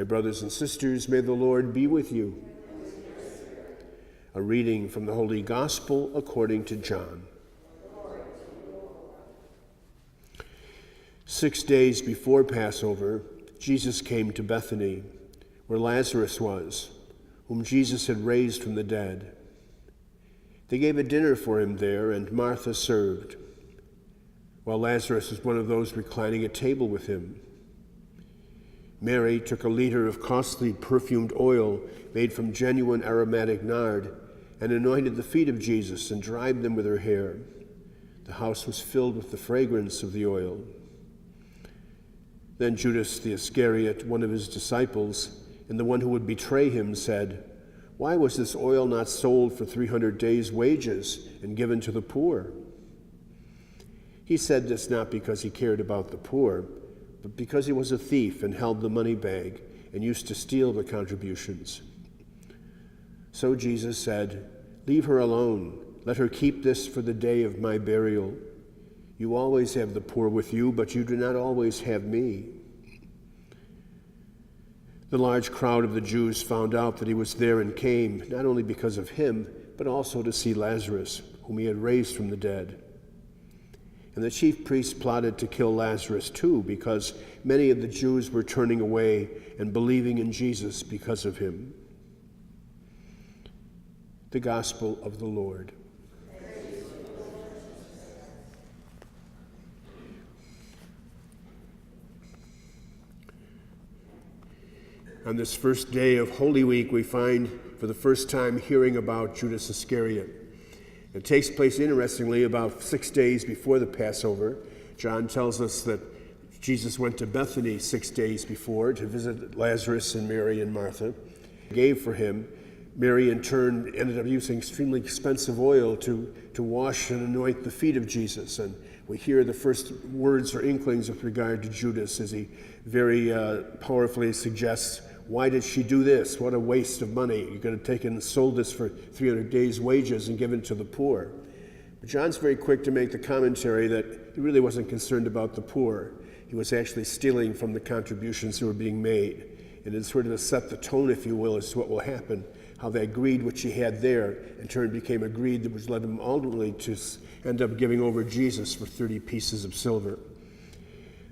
brothers and sisters, may the Lord be with you. A reading from the Holy Gospel according to John. 6 days before Passover, Jesus came to Bethany, where Lazarus was, whom Jesus had raised from the dead. They gave a dinner for him there, and Martha served, while Lazarus was one of those reclining at table with him. Mary took a liter of costly perfumed oil made from genuine aromatic nard and anointed the feet of Jesus and dried them with her hair. The house was filled with the fragrance of the oil. Then Judas the Iscariot, one of his disciples, and the one who would betray him, said, "Why was this oil not sold for 300 days' wages and given to the poor?" He said this not because he cared about the poor, but because he was a thief and held the money bag and used to steal the contributions. So Jesus said, "Leave her alone. Let her keep this for the day of my burial. You always have the poor with you, but you do not always have me." The large crowd of the Jews found out that he was there and came, not only because of him, but also to see Lazarus, whom he had raised from the dead. And the chief priests plotted to kill Lazarus too, because many of the Jews were turning away and believing in Jesus because of him. The Gospel of the Lord. On this first day of Holy Week, we find for the first time hearing about Judas Iscariot. It takes place, interestingly, about 6 days before the Passover. John tells us that Jesus went to Bethany 6 days before to visit Lazarus and Mary and Martha. He gave for him. Mary, in turn, ended up using extremely expensive oil to wash and anoint the feet of Jesus. And we hear the first words or inklings with regard to Judas as he very powerfully suggests, "Why did she do this? What a waste of money. You're going to take and sold this for 300 days' wages and given to the poor." But John's very quick to make the commentary that he really wasn't concerned about the poor. He was actually stealing from the contributions that were being made. And it's sort of to set the tone, if you will, as to what will happen, how that greed which he had there in turn became a greed that was led him ultimately to end up giving over Jesus for 30 pieces of silver.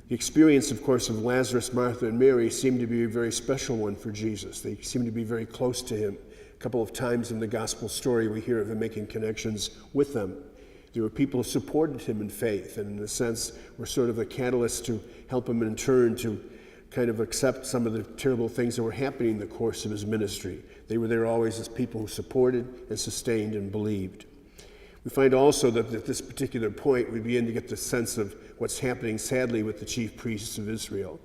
The experience, of course, of Lazarus, Martha, and Mary seemed to be a very special one for Jesus. They seemed to be very close to him. A couple of times in the gospel story, we hear of him making connections with them. There were people who supported him in faith, and in a sense were sort of a catalyst to help him in turn to kind of accept some of the terrible things that were happening in the course of his ministry. They were there always as people who supported and sustained and believed. We find also that at this particular point, we begin to get the sense of what's happening, sadly, with the chief priests of Israel.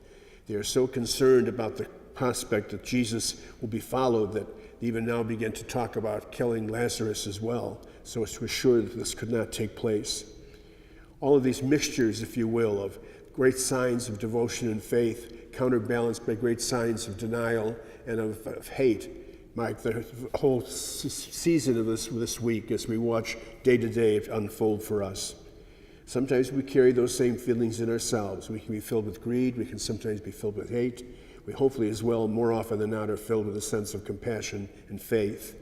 They are so concerned about the prospect that Jesus will be followed that they even now begin to talk about killing Lazarus as well, so as to assure that this could not take place. All of these mixtures, if you will, of great signs of devotion and faith, counterbalanced by great signs of denial and of hate, mark the whole season of this week as we watch day to day unfold for us. Sometimes we carry those same feelings in ourselves. We can be filled with greed. We can sometimes be filled with hate. We hopefully as well, more often than not, are filled with a sense of compassion and faith.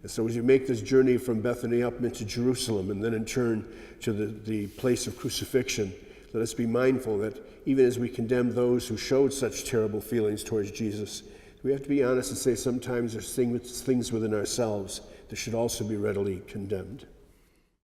And so as you make this journey from Bethany up into Jerusalem and then in turn to the place of crucifixion, let us be mindful that even as we condemn those who showed such terrible feelings towards Jesus, we have to be honest and say sometimes there's things within ourselves that should also be readily condemned.